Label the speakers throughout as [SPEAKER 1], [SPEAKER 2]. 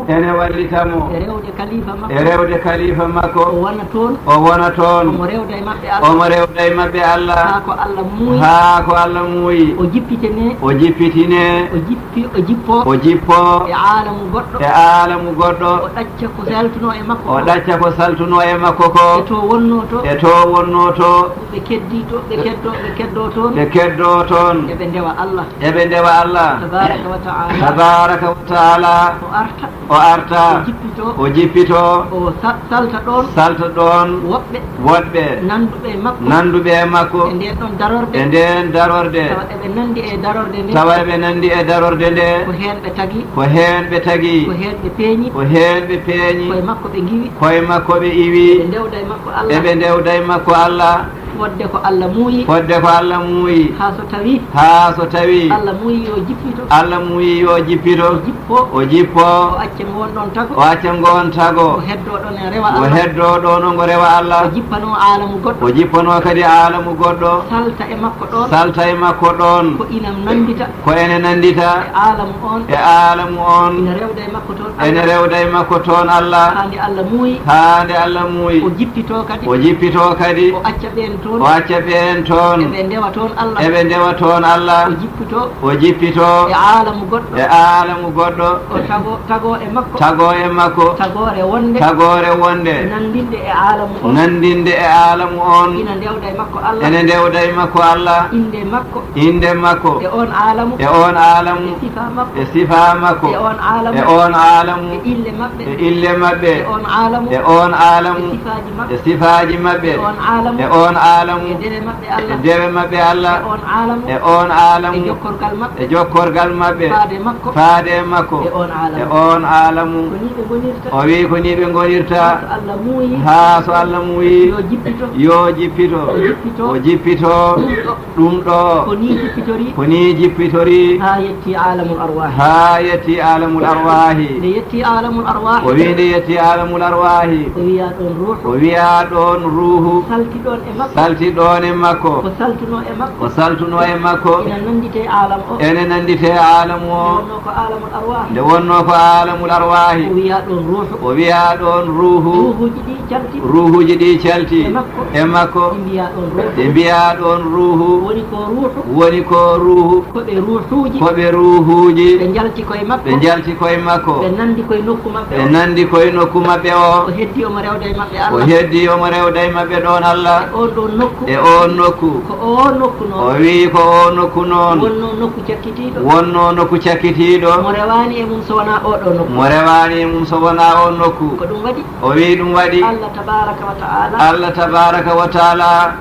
[SPEAKER 1] ene wallitamo e rewde kalifa makko o wona toon omo rewda e maɓɓe Allah haa ko Allah muuyi o jippitine o jippo e aalamu goɗɗo o ɗacca ko saltuno e makko ko e to wonno to ɓe keddo toon eɓe ndewa Allah tabaraka wa taala o arta o jippito salta ɗon woɗɓe nanduɓe e makko e nden darorde tawa eɓe nandi e darorde nde ko heen ɓe tagi ko heen ɓe peeñi koye makko ɓe iwi eɓe ndewda e makko Allah fodde ko Allah muuyi haa so tawi Allah muuyi yo jippito o jippo o acca ngon tago o heddo ɗon ngo rewa Allah o jippano kadi alamu goɗɗo salta e makko ɗon ko ene nandita e alamu on ene rewda e makko toon Allah haa nde Allah muuyi o jippito kadi o acca ɓen toon eɓe ndewa toon Allah o jippito e aalamu goɗɗo tago e makko tagore wonde nandinde e aalamu on ene ndewda e makko Allah inde makko e on aalamu e sifa makko e on aalamu e ille maɓɓe e on aalamu e sifaji maɓɓe e on aalamu e dewe maɓɓe Allah e on aalamu e jokkorgal maɓɓe faade makko e on aalamu o wi ko ni ɓe gonirta haa so Allah muuyi yo jippito o jippito ɗum ɗo ko ni jippitori haa yetti alamul arwahi o wi nde yetti alamul arwahi o wiya ɗon ruhu salti ɗon e makko o saltuno e makko ene nandite alamu o nde wonno ko alamul arwahi o wiya ɗon ruhuji ɗi calti e makko ɓe mbiya ɗon ruhu woni ko ruhu koɓe ruhuji ɓe jalti koye makko ɓe nandi koye nokku maɓɓe o heddi omo rewda e maɓɓe ɗon Allah e on nokku o wi ko o nokku noon wonno nokku cakkitiɗo mo rewani e mum so wona on nokku o wi ɗum waɗi Allah tabaraka wa taala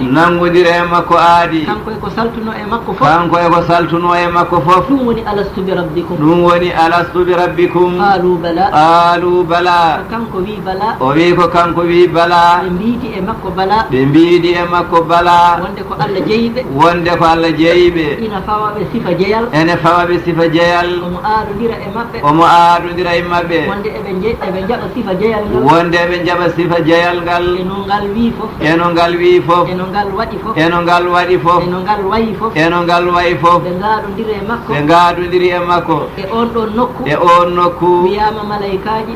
[SPEAKER 1] nangudire e makko aadi kanko e ko saltuno e makko fof ɗum woni alastu bi rabbikum qalu bala o wi ko kanko wi bala ɓe mbiidi e makko bala wonde ko Allah jeyiɓe ene fawa ɓe sifa jeyal omo aadodira e maɓɓe wonde eɓe jaɓa sifa jeyal ngal eno ngal wi fof eno ngal waɗi fof eno ngal wayi fof ɓe gaadodiri e makko e on nokku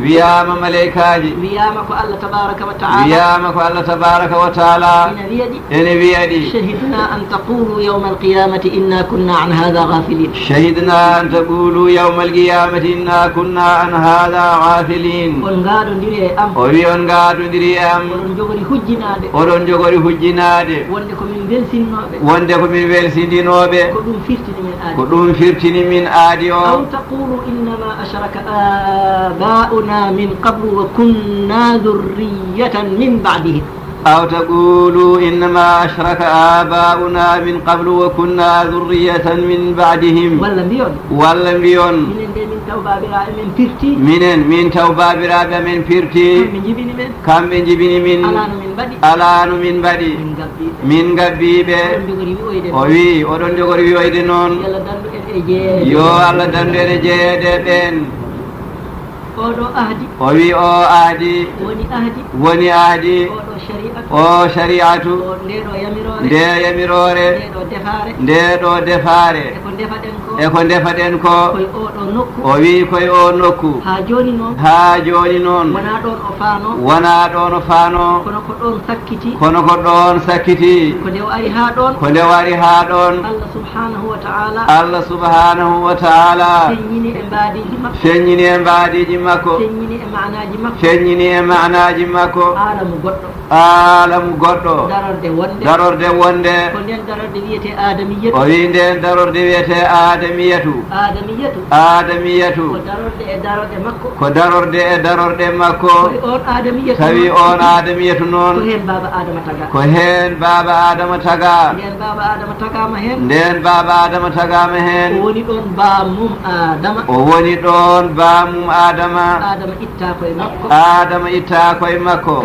[SPEAKER 1] wiyama malaikaji wiyama ko Allah tabaraka wa taala ene wiyaɗi shahidna an taqulu yawma alqiyamati inna kunna an hadha ghafilin on gaadodiri e am o wi on gaadodiri e am oɗon jogori hujjinade wonde ko min welsindinoɓe ko ɗum firtini min aadi o aw taqulu innama ashraka abauna min qablu wa kunna dhurriyatan min ba'dihim أو تقولوا إنما أشرك آباؤنا من قبل وكنا ذرية من بعدهم ولم بيون من توبة براب من فرتي كم من جبني من ألان من بدي من قبيبة وي ودون جغري ويدنون يو الله دندر جيد بين oɗo ahdi
[SPEAKER 2] o wi o ahdi woni ahdi o shari'atu nde yamirore nde ɗo defare e ko defaɗen ko o wi koye o nokku ha joni noon wona ɗon o faano kono ko ɗon sakkiti ko nde wari ha ɗon Allah subhanahu wa ta'ala feññini e mbaadiji makko feññini e ma'naji makko alamu goɗɗo darorde wonde o wi nden darorde wiyete adamiyatu ko darorde e darorde makko tawi on adamiyatu noon ko hen baba adama taga nden baba adama tagama hen o woni ɗon bamum adama adama itta koye makko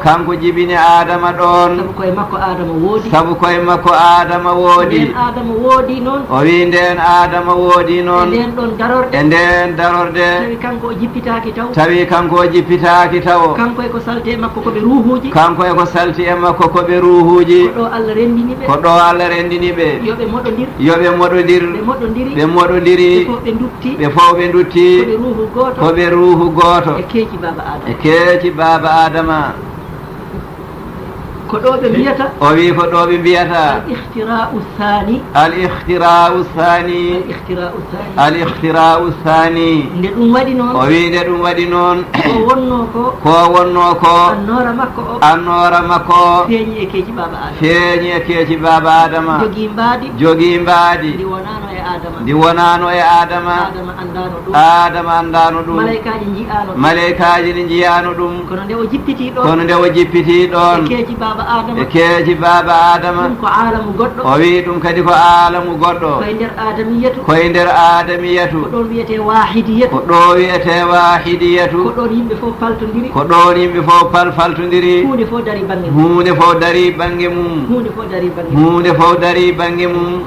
[SPEAKER 2] kanko jibini adama ɗon sabu koye makko adama woodi o wi nden adama woodi noon e nden darorde tawi kanko o jippitaki taw kanko e ko salti e makko koɓe ruhuji ko ɗo Allah rendini ɓe yoɓe moɗodir ɓe moɗodiri ɓe fof ɓe dutti koɓe ruhu goto e keeci baba adama ko ɗo ɓe mbiyata o wi ko ɗo ɓe mbiyata al ikhtira'u thani nde ɗum waɗi noon o wi nde ɗum waɗi noon ko wonno ko annora makko feeñi e keeci baba adama jogii mbaadi ndi wonano e adama andano ɗum malaikaji ne jiyano ɗum kono nde o jippiti ɗon e keeji baba adama o wi ɗum kadi ko alamu goɗɗo koye nder adamiyatu ko ɗo wiyete wahidiyatu ko ɗon yimɓe fof faltodiri hunde fof dari bange mum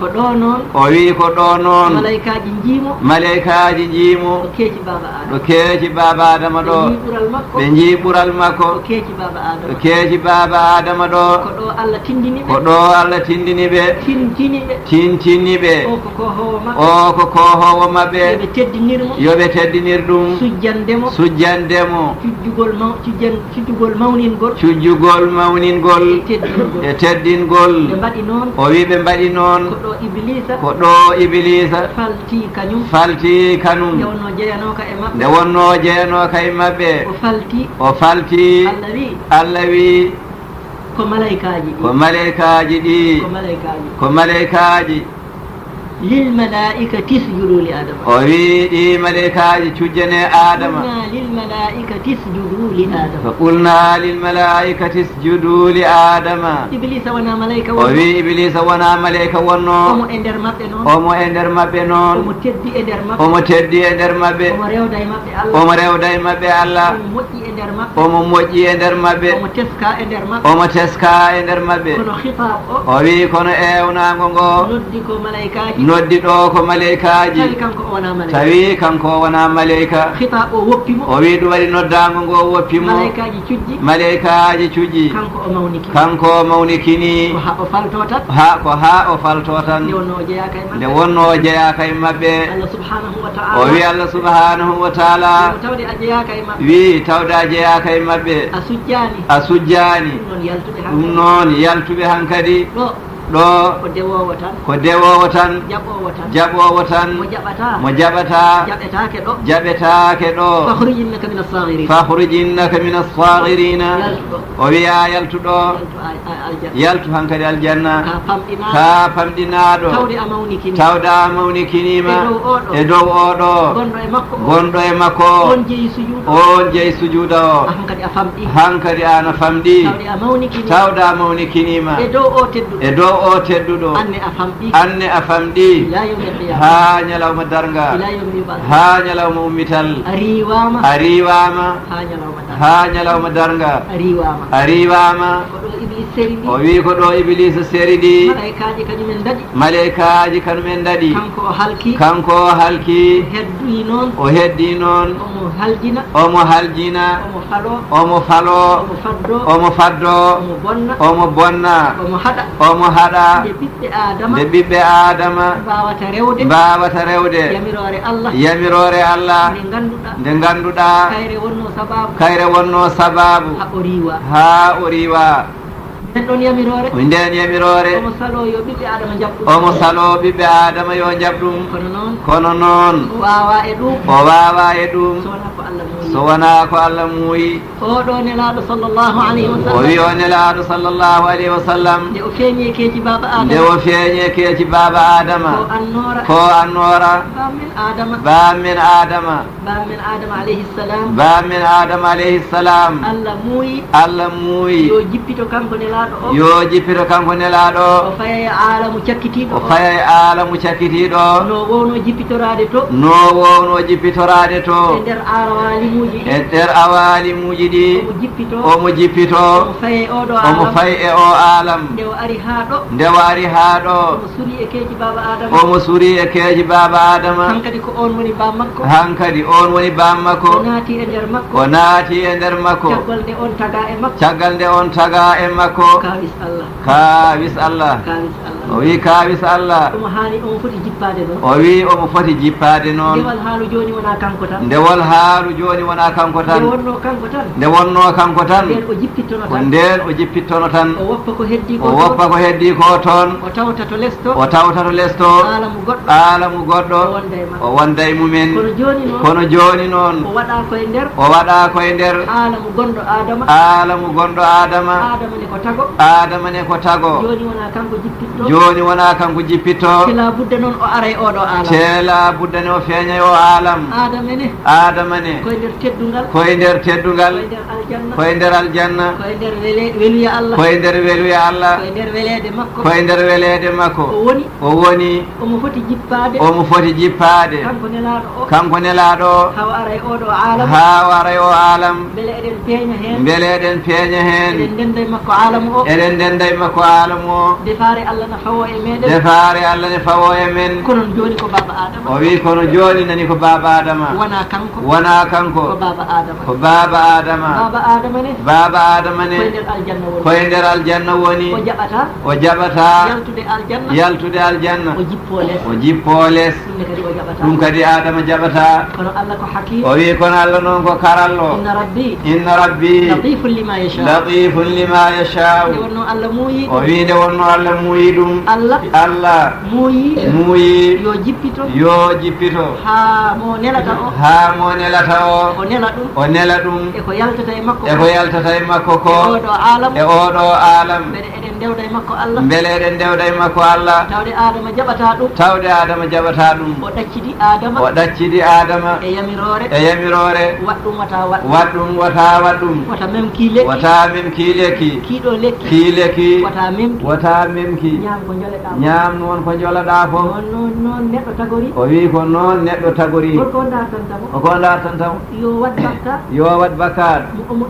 [SPEAKER 2] o wi ko ɗo noon malaikaji jiimo ɗo keeci baba adama ɗo ɓe jii ɓural makko ɗo keeci baba adama ɗo ko ɗo Allah tindini ɓe tintini ɓe o ko kohowo maɓɓe yoɓe teddinir ɗum sujjandemo cujjugol mawningol e teddingol o wi ɓe mbaɗi noon ko ɗo iblisa falti kanum nde wonno jeyanoka e maɓɓe o falti Allah wi ko malaikaji ɗi ko malaikaji للملائكة اسجدوا لآدم وفي ملائكة تجنى آدم فقلنا للملائكة اسجدوا لآدم إبليس ونا ملائكة وفي إبليس ونا ملائكة ونو أمو إندر مبنون أمو تدي إندر مبن أمو ريو داي مبن الله أمو موجي إندر مبن أمو تسكا إندر مبن وفي كونو إيونا نغنغو noddi ɗo ko malaikaji tawi kanko wona malaika o wi ɗum waɗi noddago ngo woppimo malaikaji cujji kanko o mawnikini ko ha o falto tan nde wonno o jeyaka e maɓɓe o wi Allah subhanahu wa taala wi tawde a jeyaka e maɓɓe a sujjani ɗum noon yaltuɓe hankadi ɗo ko dewowo tan jaɓowo tan mo jaɓata jaɓetake ɗo fakhrujinnaka min as-saghirina o wiya yaltuɗo yaltu hankadi aljanna ka famɗinaɗo tawda mawnikinima e dow oɗo gonɗo e makko on jeeyi sujuda o hankadi ana famɗi tawda mawnikinima e dow o tedduɗo anne a famɗi ha ñalawma darga ha ñalawma ummital a riwama ha ñalawma darga a riwama
[SPEAKER 1] seri ɗi
[SPEAKER 2] o wi ko ɗo iblisa seri ɗi
[SPEAKER 1] malaikaji kañumen daɗi
[SPEAKER 2] malaikaji kañumen daɗi
[SPEAKER 1] kanko o halki
[SPEAKER 2] kanko o halki
[SPEAKER 1] heddi noon
[SPEAKER 2] o heddi noon
[SPEAKER 1] omo haljina
[SPEAKER 2] omo haljina
[SPEAKER 1] omo falo
[SPEAKER 2] omo falo
[SPEAKER 1] omo faddo
[SPEAKER 2] omo faddo
[SPEAKER 1] omo bonna
[SPEAKER 2] omo bonna omo haɗa nde ɓiɓɓe adama mbawata rewde yamirore allah nde ganduɗa kayre wonno sababu ha o riwa nden yamirore omo salo ɓiɓɓe adama yo jaɓɗum kono noon o wawa e ɗum so wona ko allah muuyi
[SPEAKER 1] oɗo nelaɗo sallllahu alayhi wa sallam
[SPEAKER 2] o wi o nelaɗo sallllahu alayhi wa sallam
[SPEAKER 1] nde o feeñe keeci baba adama
[SPEAKER 2] nde o feeñe keeci baba adama ko annora bammen adama
[SPEAKER 1] alayhi salam
[SPEAKER 2] bammen adama alayhi salam allah muuyi
[SPEAKER 1] yo jippito kanko nelaɗo o
[SPEAKER 2] yo jippito kanko nelaɗo
[SPEAKER 1] o faya alamu cakkitiɗo
[SPEAKER 2] o faya alamu cakkitiɗo
[SPEAKER 1] no wowno jippitorade to
[SPEAKER 2] no wowno jippitorade to
[SPEAKER 1] e nder awalimuji
[SPEAKER 2] e nder awalimuji ɗi omo jippito omo fayi e o alam
[SPEAKER 1] nde o ari ha ɗo
[SPEAKER 2] omo suri e keeji baba adama
[SPEAKER 1] hankadi ko on woni bam makko
[SPEAKER 2] hankadi on woni bam makko
[SPEAKER 1] o naati e nder makko
[SPEAKER 2] o naati e nder makko
[SPEAKER 1] caggal nde on taga e makko
[SPEAKER 2] caggal nde on taga e makko kawis allah o wi kawis allah
[SPEAKER 1] omo haani omo foti jippade noon
[SPEAKER 2] o wi omo foti jippade noon
[SPEAKER 1] ndewal haalu joni wona kanko tan
[SPEAKER 2] ndewol haalu joni wona kanko tan nde wonno kanko tan nden o jippittono tan
[SPEAKER 1] o woppa
[SPEAKER 2] ko heddi ko toon
[SPEAKER 1] o tawta to lesto
[SPEAKER 2] alamu goɗɗo o wonda e mumen kono joni noon
[SPEAKER 1] o
[SPEAKER 2] waɗa koye nder alamu gonɗo adama adama ne ko tago joni wona kanko jippitto
[SPEAKER 1] tela budda noon o ara e oɗo alam
[SPEAKER 2] tela budda ne o feeña e o alam adama ne koye nder teddugal koye nder aljanna
[SPEAKER 1] koye nder weluya allah
[SPEAKER 2] koye nder welede makko o woni
[SPEAKER 1] omo
[SPEAKER 2] foti jippade kanko nelaɗo ha wara e o alam beele eɗen peeña hen eɗen ndenday makko alamu o
[SPEAKER 1] defaare allah
[SPEAKER 2] ne fawo e men o wi kono joni nani ko baba adama wona kanko ko baba adama ne koye nder aljanna woni o jaɓata yaltude aljanna o jippo less ɗum kadi adama jaɓata o wi kono allah noon ko karallo inna rabbi latifun lima yashau o wi nde wonno allah muuyi ɗum allah muuyi yo jippito ha mo nelata o nela ɗum e ko yaltata e makko ko e oɗo alam beele eɗen ndewda e makko allah tawde adama jaɓata ɗum o ɗaccidi adama e yamirore waɗɗum wata waɗɗum wata mem kiileki wata memki ñaam noon ko jolaɗa fof o wi ko noon neɗɗo tagori oko dartantamo yo wat bakar momo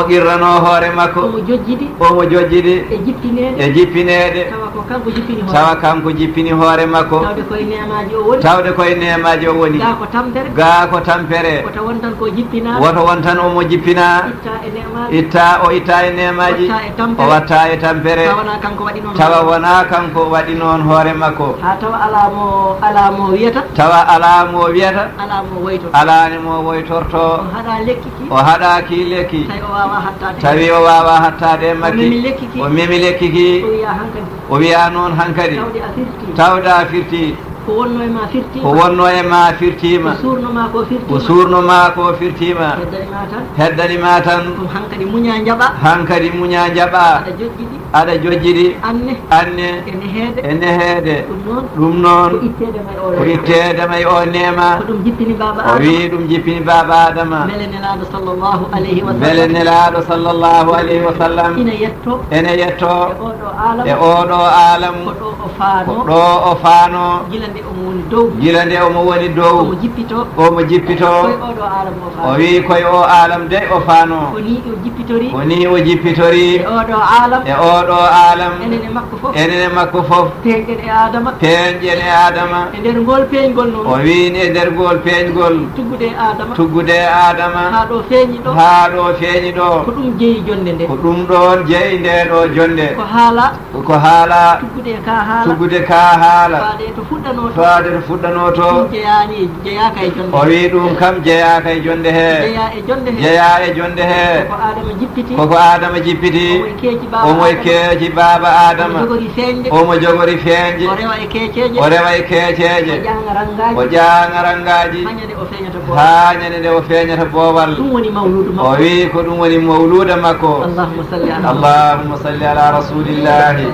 [SPEAKER 2] irrano hoore makko omo jojjidi e jippinede tawa kanko jippini hoore makko tawde koye nemaji o woni ga ko tampere woto wontan omo jippina itta e nemaji o watta e tampere tawa wona kanko waɗi noon hoore makko tawa alamo wiyata alani mo woytorto o haɗaki lekki tawi o wawa hattade e makki o memi lekki ki o wiya noon hankadi tawda firti ko wonno e ma firtima ko surnoma ko firtima heddanima tan hankadi muña jaɓa aɗa jojjiɗi anne e neheede ɗum noon ko ittedema e o nema o wi ɗum jippini baba adama beele nelaɗo sallllahu alayhi wa sallam ene yetto e oɗo alamu ko ɗo o faano gila nde omo woni dow omo jippito o wi koye o alam de o faano ko ni o jippitori e oɗo alam enene makko fof peeñƴen e adama o wini e nder ngol peeñgol tuggude e adama haa ɗo feeñi ɗo ko ɗum ɗon jeyi nde ɗo jonde ko haala tuggude ka haala faade to fuɗɗano to o wi ɗum kam jeyaka e jonde he jeeya e jonde he koko adama jippiti omo e keeji baaba adama omo jogori feeñje o rewa e keeceje o ƴaanga rangaji haa ñande nde o feeñata boowal o wi ko ɗum woni mawluda makko allahumma salli ala rasulillahi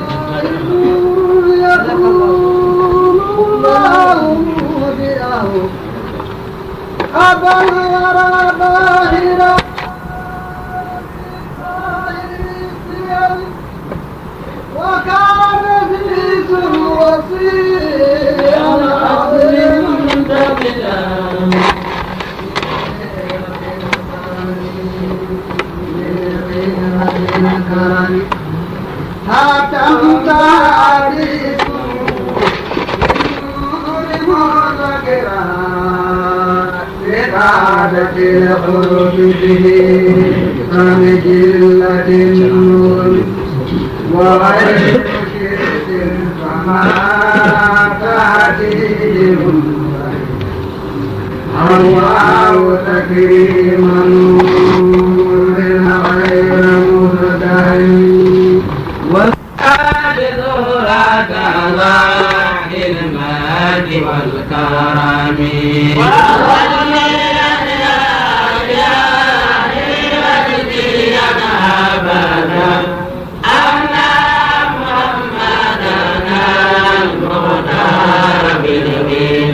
[SPEAKER 1] وكان في وصيا منتبدا هاتم تعريف لمذكرا لعادة الحروف به عن جلة النور وغير شرك فما تأتيهم الله تكريما غير مهتدين والآجد لك ظاهر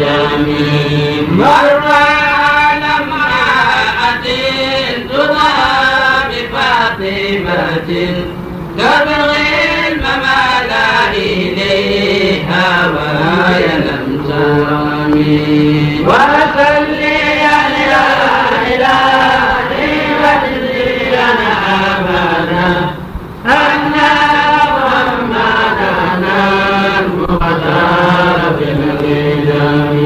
[SPEAKER 1] المجد والكرم تبغي الممالا إليها وهي لم ترمي وصلي على إلهي وجزينا أبدا أن محمدنا المختار بالقدم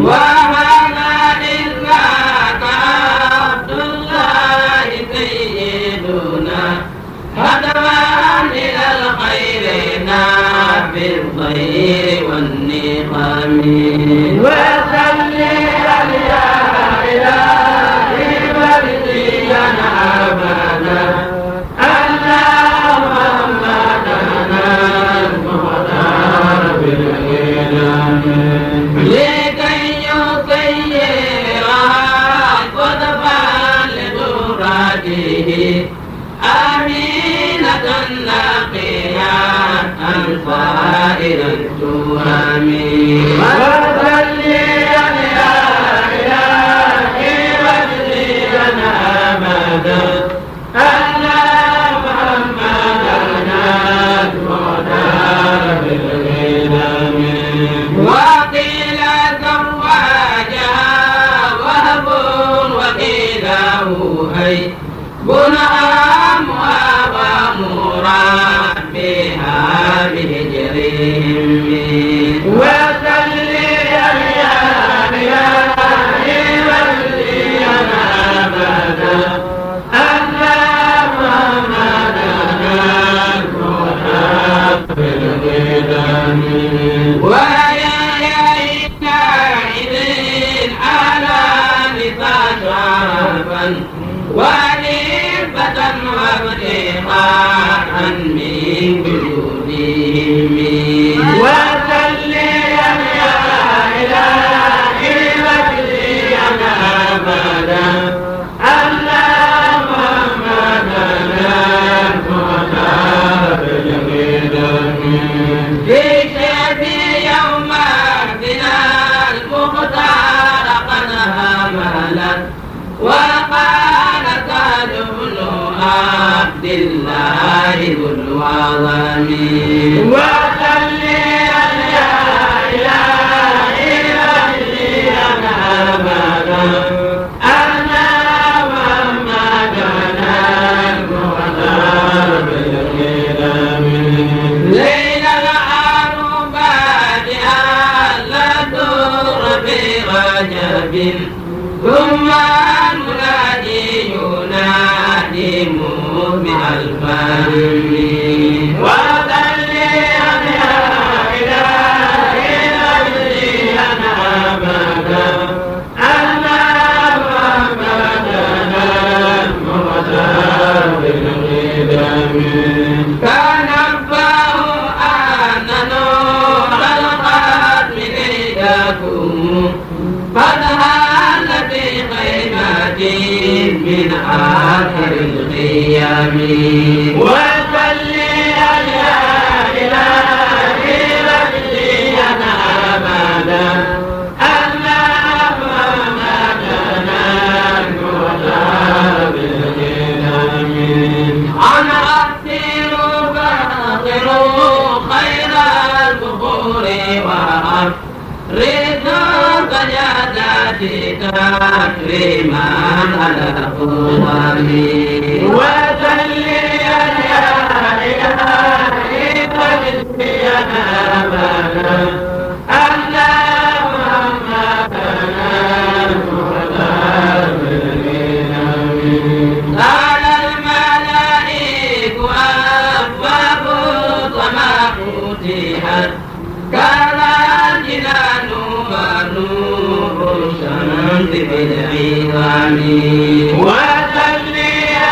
[SPEAKER 1] وهذا إذاك عبد الله سيدنا خدمان إلى الخير بالخير والنقم وصلي على إلهي وجزينا أبدا أن محمدنا المختار بالقدم لكي يطير قطبا لدراته آمينة نقيا الفائر التهم وصلي على إلهي وجزينا أبدا أن محمدنا المختار بالقدم وقيل زواجها وهب وقيل هي بنام ومربيها بهجرهم وصلي على إلهي وجزينا أبدا أن محمدنا المختار بالقدم ويا يومئذ على لسان شرفا ونعمة وابتغاء من جودهم وصلي على إلهي وجزينا أبدا أن محمدنا المختار بالقدم في شهر يوم الدنا المختار قد هملت وقال سعد بن عبد الله ذو العظم وصلي على إله
[SPEAKER 2] ثم المنادي ينادي من الفم وصلي يا إلهي أجري أنا أبدا أنا محمدنا المختار بالقدم كان ربه أن نور الختم ليلكم فذهل في خيمة من آخر القيام وصلي يا إلهي رجلي أنا أبدا أنا محمدنا المختار بالقدم أنا أسير باطل خير البخور رضاك يا ذاتي تكريما على قوامي وصلي يا إلهي فجدي أنا أبدا أنا محمدنا المختار بالقدم قال الملائك أبواب السماء فتحت كان الجنان ونور الشمس بالعظام وصلي يا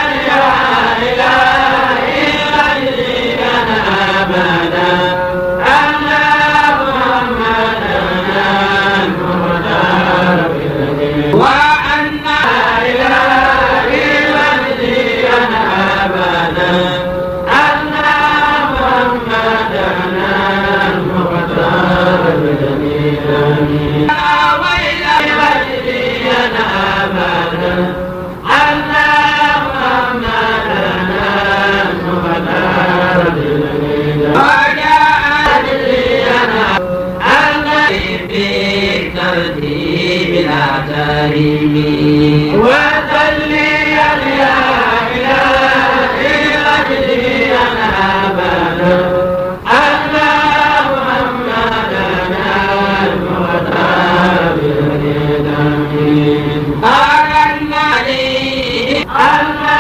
[SPEAKER 2] إلهي أجري أنا أبدا أنا محمدنا المختار بالقدم وأنا إلهي أجري أنا أبدا أنا محمدنا المختار بالقدم وصلي يا إلهي أجري أنا أبدا أنا محمدنا المختار بالقدم أغنى لي أنا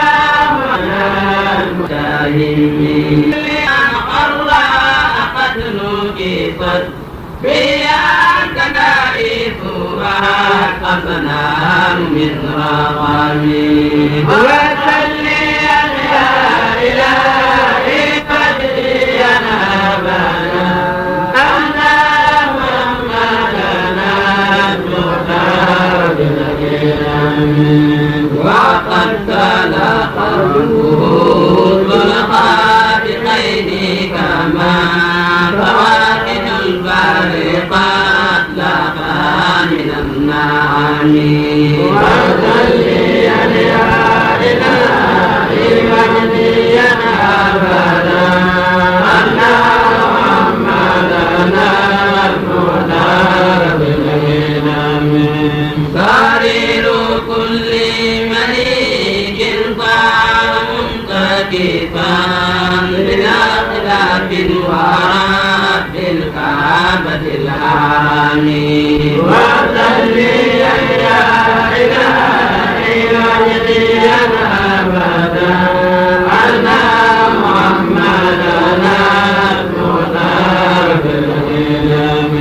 [SPEAKER 2] محمدنا المختار الله قد نقصت بياك نائفها أصنام من رغمي وصلي يا إلهي فجري أنا أبدا أنا محمدنا المختار بالقدم وقد تلقى الوجود الخالقين كما فواكه البارقات لها من النعم وصلي يا إلهي وجدي أبدا أنا محمدنا المختار بالقدم سرير كل مليك صار منتكفا بلا خلاف ورب الكعبة العالمين وصلي يا إلهي وجدي أبدا أنا محمدنا المختار بالقدم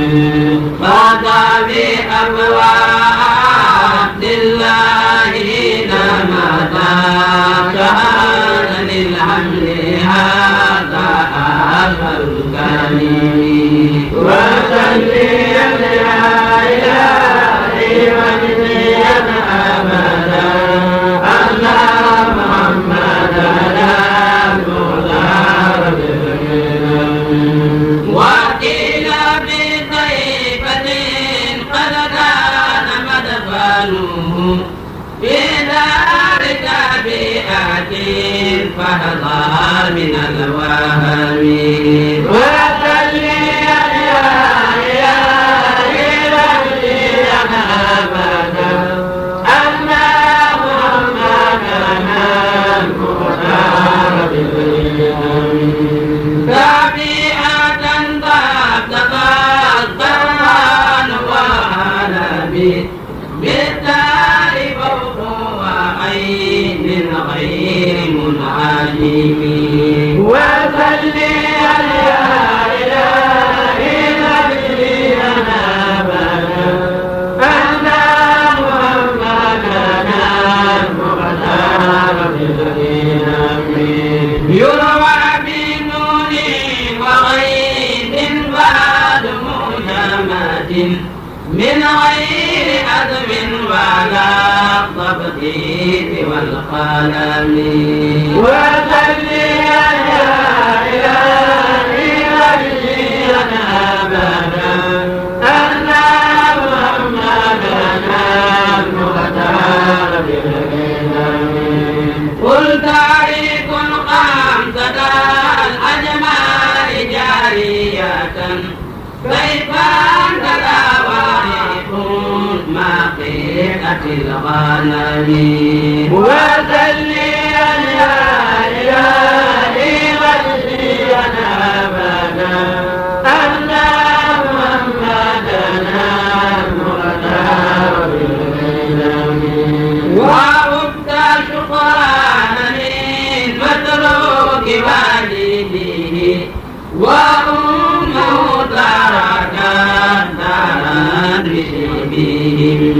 [SPEAKER 2] فضى بأبواب الله نمتا كان للحمل هذا آخر الكريم وصلي يا إلهي وجدي أبدا أنا محمدنا المختار بالقدم وقيل بطيبة قد كان مدفنه في دار تابعة فهضى من الوهم وصلي يا إلهي وجدي أبدا خديمي وصلي على إلهي نبينا أبدا أن محمدنا المختار بالإنام يروى بنور وغيث بعد مجامات من غير أدب ولا التبديل والقلم وصلي على إلهي نبينا أبدا أن محمدنا المختار بالإنام قل تاريخ قامت الأجمال جارية كيفا تلاوائح ما قيئة الغنم وصلي على إلهي غشينا أبدا أن محمدنا المختار بالإنام وعبت شكرانا للمتروك والده وأمه تركت دارا بشبههم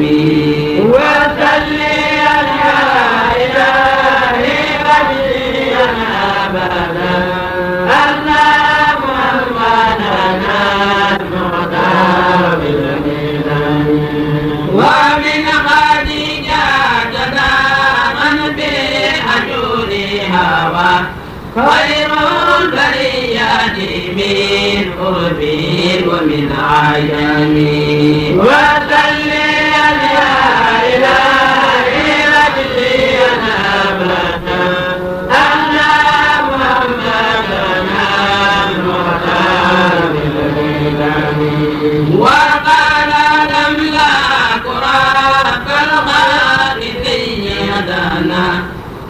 [SPEAKER 2] وصلي على إلهي غشينا أبدا أن محمدنا المختار بالإنام ومن خديجة دائما بحجورها خير البريات من قرب ومن عجم وصلي على إلهي غشينا أبدا أن محمدنا المختار بالإنام وقال الأملاك رب الخلق سيدنا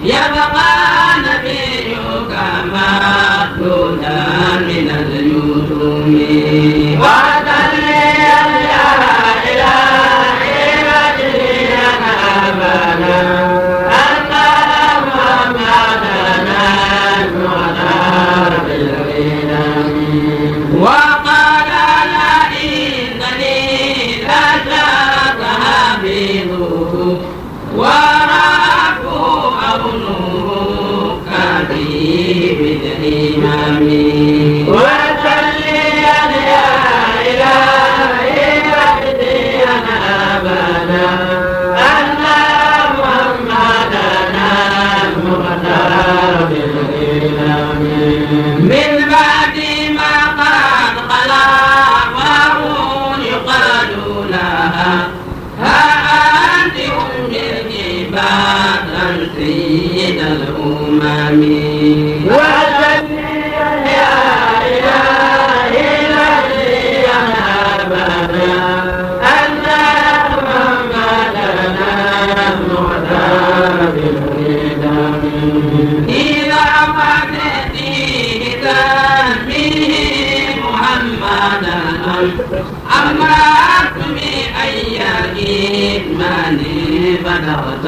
[SPEAKER 2] يبقى نبيك مخلودا من اليتم وصلي على إلهي غشينا أبدا أن محمدنا المختار بالإنام وقال لا إنني لا شك حفيظه وربه أبنه كثير بالإمام وصلي على إلهي غشينا أبدا أن محمدنا المختار بالإنام من بعد ما قد خلا وهم يقال لها ها أنت أم الجبال سيد الأمم وصلي يا إلهي غشينا أبدا أن محمدنا المختار بالإنام إذا فتيته تسميه محمدا أمرت بأي إيمان بدأت